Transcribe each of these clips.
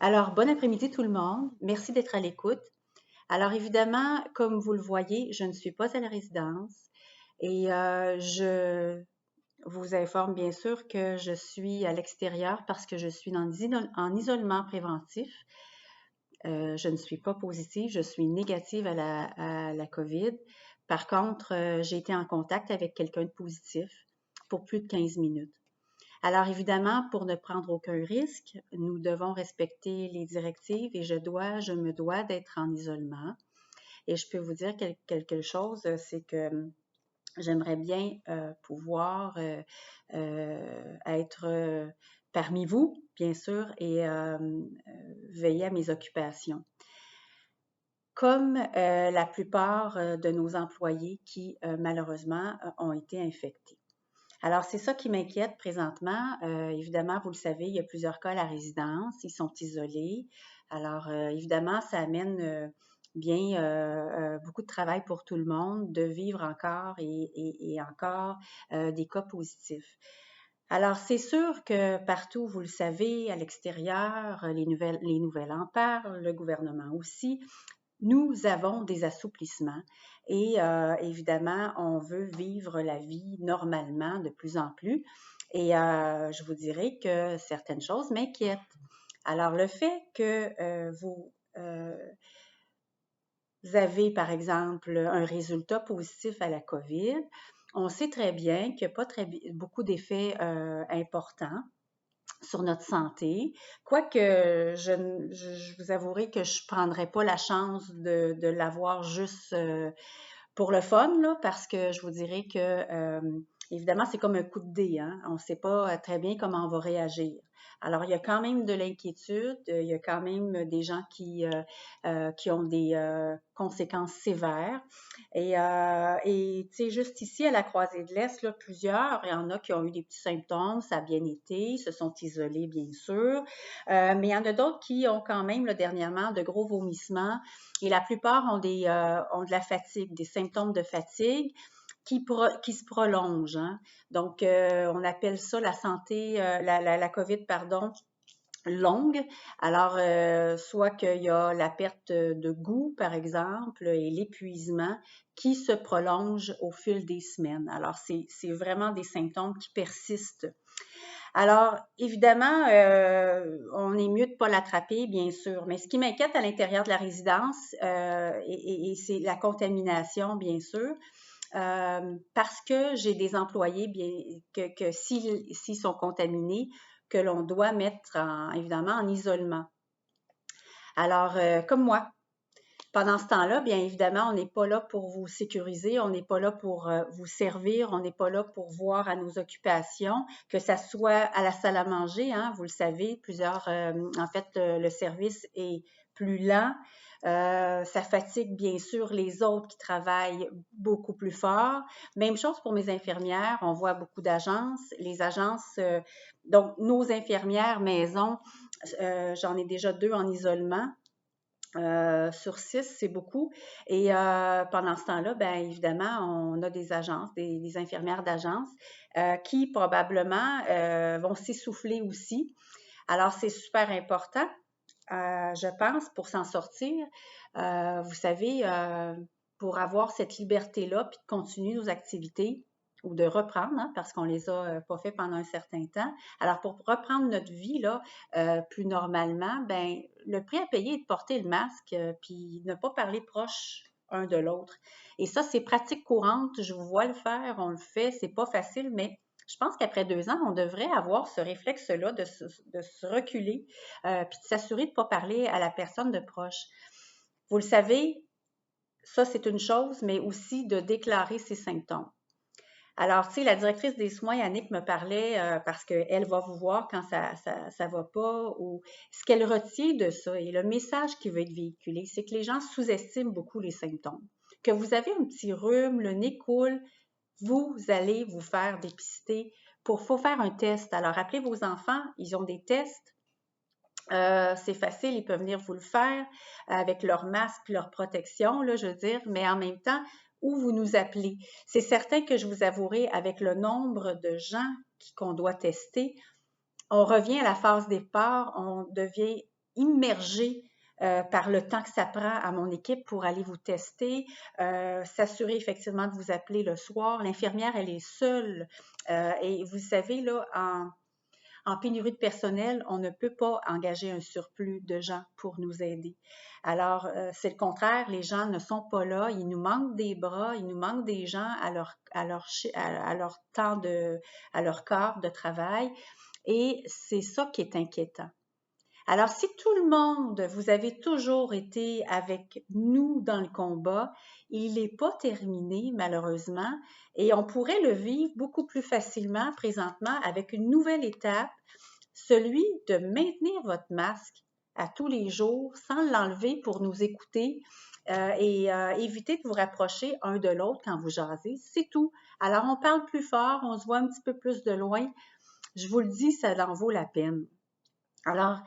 Alors, bon après-midi tout le monde. Merci d'être à l'écoute. Alors, évidemment, comme vous le voyez, je ne suis pas à la résidence et je vous informe bien sûr que je suis à l'extérieur parce que je suis en isolement préventif. Je ne suis pas positive, je suis négative à la COVID. Par contre, j'ai été en contact avec quelqu'un de positif pour plus de 15 minutes. Alors évidemment, pour ne prendre aucun risque, nous devons respecter les directives et je me dois d'être en isolement. Et je peux vous dire quelque chose, c'est que j'aimerais bien pouvoir être parmi vous, bien sûr, et veiller à mes occupations. Comme la plupart de nos employés qui, malheureusement, ont été infectés. Alors, c'est ça qui m'inquiète présentement. Évidemment, vous le savez, il y a plusieurs cas à la résidence. Ils sont isolés. Alors, évidemment, ça amène bien beaucoup de travail pour tout le monde de vivre encore et encore des cas positifs. Alors, c'est sûr que partout, vous le savez, à l'extérieur, les nouvelles en parlent, le gouvernement aussi. Nous avons des assouplissements et évidemment, on veut vivre la vie normalement de plus en plus. Et je vous dirais que certaines choses m'inquiètent. Alors, le fait que vous avez, par exemple, un résultat positif à la COVID, on sait très bien qu'il n'y a pas beaucoup d'effets importants sur notre santé. Quoique, je vous avouerai que je ne prendrais pas la chance de l'avoir juste pour le fun, là, parce que je vous dirais que, évidemment, c'est comme un coup de dé, hein? On ne sait pas très bien comment on va réagir. Alors, il y a quand même de l'inquiétude, il y a quand même des gens qui ont des conséquences sévères. Et tu sais, juste ici, à la Croisée de l'Est, là, plusieurs, il y en a qui ont eu des petits symptômes, ça a bien été, se sont isolés, bien sûr. Mais il y en a d'autres qui ont quand même, là, dernièrement, de gros vomissements. Et la plupart ont de la fatigue, des symptômes de fatigue qui se prolongent, hein. Donc, on appelle ça la santé, la COVID, pardon, longue. Alors, soit qu'il y a la perte de goût, par exemple, et l'épuisement qui se prolonge au fil des semaines. Alors, c'est vraiment des symptômes qui persistent. Alors, évidemment, on est mieux de ne pas l'attraper, bien sûr, mais ce qui m'inquiète à l'intérieur de la résidence, c'est la contamination, bien sûr, parce que j'ai des employés que s'ils sont contaminés, que l'on doit mettre évidemment en isolement. Alors, comme moi, pendant ce temps-là, bien évidemment, on n'est pas là pour vous sécuriser, on n'est pas là pour vous servir, on n'est pas là pour voir à nos occupations, que ça soit à la salle à manger, hein, vous le savez, en fait, le service est plus lent. Ça fatigue bien sûr les autres qui travaillent beaucoup plus fort. Même chose pour mes infirmières, on voit beaucoup d'agences. Les agences, donc nos infirmières maison, j'en ai déjà 2 en isolement. Sur 6, c'est beaucoup. Et pendant ce temps-là, bien évidemment, on a des agences, des infirmières d'agence qui probablement vont s'essouffler aussi. Alors, c'est super important, je pense, pour s'en sortir. Vous savez, pour avoir cette liberté-là, puis de continuer nos activités ou de reprendre, hein, parce qu'on les a pas fait pendant un certain temps. Alors, pour reprendre notre vie là, plus normalement, ben le prix à payer est de porter le masque, puis ne pas parler proche un de l'autre. Et ça, c'est pratique courante. Je vous vois le faire, on le fait. C'est pas facile, mais je pense qu'après 2 ans, on devrait avoir ce réflexe-là de se reculer, puis de s'assurer de ne pas parler à la personne de proche. Vous le savez, ça, c'est une chose, mais aussi de déclarer ses symptômes. Alors, tu sais, la directrice des soins, Annick, me parlait parce qu'elle va vous voir quand ça va pas ou ce qu'elle retient de ça et le message qui veut être véhiculé, c'est que les gens sous-estiment beaucoup les symptômes. Que vous avez un petit rhume, le nez coule, vous allez vous faire dépister. Faut faire un test. Alors, appelez vos enfants, ils ont des tests. C'est facile, ils peuvent venir vous le faire avec leur masque, leur protection, là, je veux dire, mais en même temps, où vous nous appelez. C'est certain que je vous avouerai, avec le nombre de gens qu'on doit tester, on revient à la phase départ, on devient immergée par le temps que ça prend à mon équipe pour aller vous tester, s'assurer effectivement de vous appeler le soir. L'infirmière, elle est seule. Et vous savez, là, en pénurie de personnel, on ne peut pas engager un surplus de gens pour nous aider. Alors, c'est le contraire, les gens ne sont pas là, il nous manque des bras, il nous manque des gens à leur temps à leur corps de travail, et c'est ça qui est inquiétant. Alors, si tout le monde, vous avez toujours été avec nous dans le combat, il n'est pas terminé, malheureusement, et on pourrait le vivre beaucoup plus facilement présentement avec une nouvelle étape, celui de maintenir votre masque à tous les jours sans l'enlever pour nous écouter et éviter de vous rapprocher un de l'autre quand vous jasez. C'est tout. Alors, on parle plus fort, on se voit un petit peu plus de loin. Je vous le dis, ça en vaut la peine. Alors,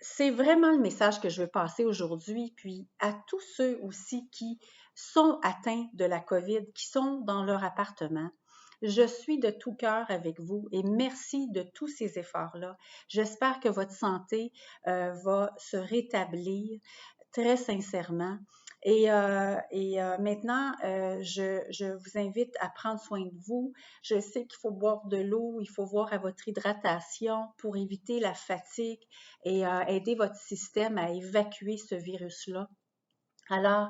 c'est vraiment le message que je veux passer aujourd'hui, puis à tous ceux aussi qui sont atteints de la COVID, qui sont dans leur appartement. Je suis de tout cœur avec vous et merci de tous ces efforts-là. J'espère que votre santé va se rétablir très sincèrement. Maintenant, je vous invite à prendre soin de vous. Je sais qu'il faut boire de l'eau, il faut voir à votre hydratation pour éviter la fatigue et aider votre système à évacuer ce virus-là. Alors,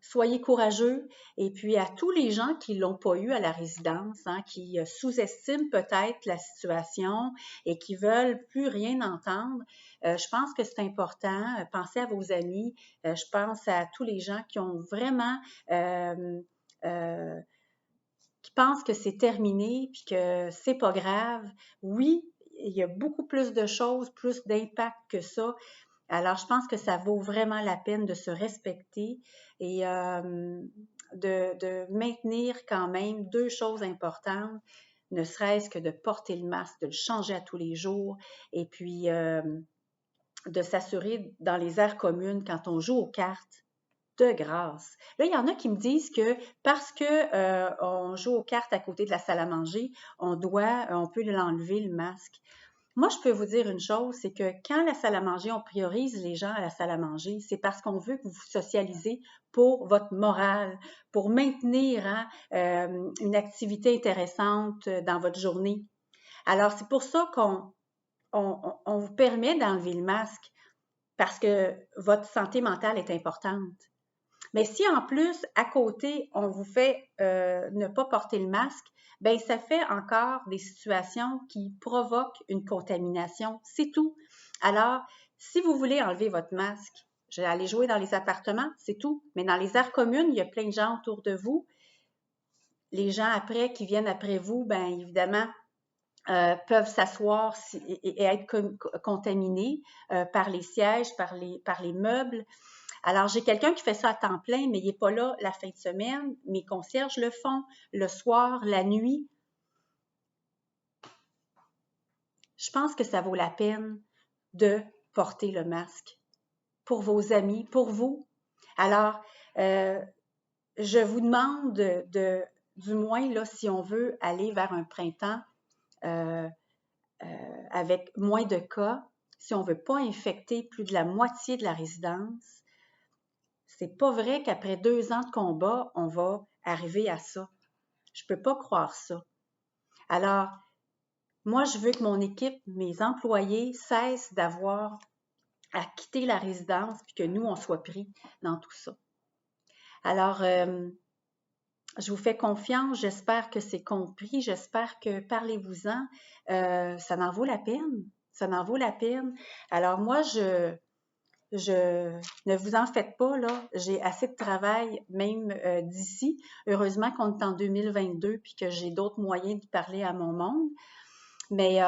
soyez courageux et puis à tous les gens qui ne l'ont pas eu à la résidence, hein, qui sous-estiment peut-être la situation et qui veulent plus rien entendre, je pense que c'est important. Pensez à vos amis. Je pense à tous les gens qui ont vraiment qui pensent que c'est terminé puis que c'est pas grave. Oui, il y a beaucoup plus de choses, plus d'impact que ça. Alors, je pense que ça vaut vraiment la peine de se respecter et de maintenir quand même deux choses importantes, ne serait-ce que de porter le masque, de le changer à tous les jours et puis de s'assurer dans les aires communes quand on joue aux cartes, de grâce. Là, il y en a qui me disent que parce que on joue aux cartes à côté de la salle à manger, on peut l'enlever le masque. Moi, je peux vous dire une chose, c'est que quand la salle à manger, on priorise les gens à la salle à manger, c'est parce qu'on veut que vous socialisez pour votre morale, pour maintenir une activité intéressante dans votre journée. Alors, c'est pour ça qu'on vous permet d'enlever le masque, parce que votre santé mentale est importante. Mais si en plus, à côté, on vous fait ne pas porter le masque, bien, ça fait encore des situations qui provoquent une contamination. C'est tout. Alors, si vous voulez enlever votre masque, je vais aller jouer dans les appartements, c'est tout. Mais dans les aires communes, il y a plein de gens autour de vous. Les gens après qui viennent après vous, bien évidemment, peuvent s'asseoir et être contaminés par les sièges, par les meubles. Alors, j'ai quelqu'un qui fait ça à temps plein, mais il n'est pas là la fin de semaine. Mes concierges le font le soir, la nuit. Je pense que ça vaut la peine de porter le masque pour vos amis, pour vous. Alors, je vous demande du moins, là, si on veut aller vers un printemps avec moins de cas, si on ne veut pas infecter plus de la moitié de la résidence, c'est pas vrai qu'après 2 ans de combat, on va arriver à ça. Je peux pas croire ça. Alors, moi, je veux que mon équipe, mes employés cessent d'avoir à quitter la résidence puis que nous, on soit pris dans tout ça. Alors, je vous fais confiance. J'espère que c'est compris. J'espère que parlez-vous-en. Ça en vaut la peine. Ça en vaut la peine. Alors, moi, ne vous en faites pas, là. J'ai assez de travail, même d'ici. Heureusement qu'on est en 2022 puis que j'ai d'autres moyens de parler à mon monde. Mais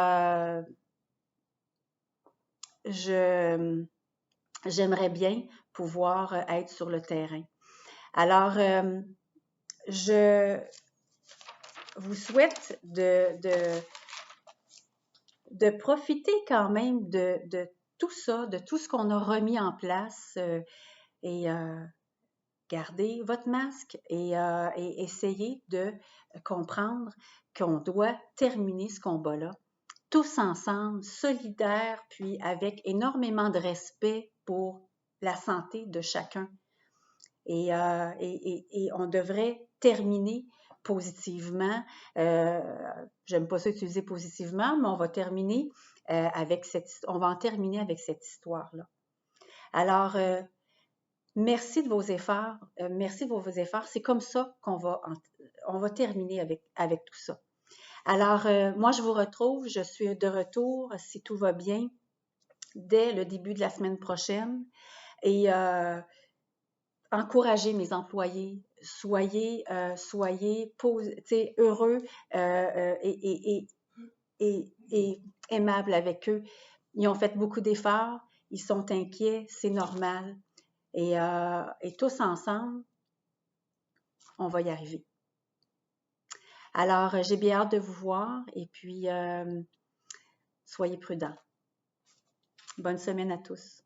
j'aimerais bien pouvoir être sur le terrain. Alors, je vous souhaite de profiter quand même de tout ça, de tout ce qu'on a remis en place et gardez votre masque et essayez de comprendre qu'on doit terminer ce combat-là tous ensemble, solidaires, puis avec énormément de respect pour la santé de chacun. Et on devrait terminer positivement. J'aime pas ça utiliser positivement, mais on va terminer on va en terminer avec cette histoire-là. Alors, merci de vos efforts. Merci de vos efforts. C'est comme ça qu'on on va terminer avec tout ça. Alors, moi, je vous retrouve. Je suis de retour, si tout va bien, dès le début de la semaine prochaine. Et encouragez mes employés. Soyez heureux et aimables avec eux. Ils ont fait beaucoup d'efforts. Ils sont inquiets. C'est normal. Et tous ensemble, on va y arriver. Alors, j'ai bien hâte de vous voir et puis soyez prudents. Bonne semaine à tous.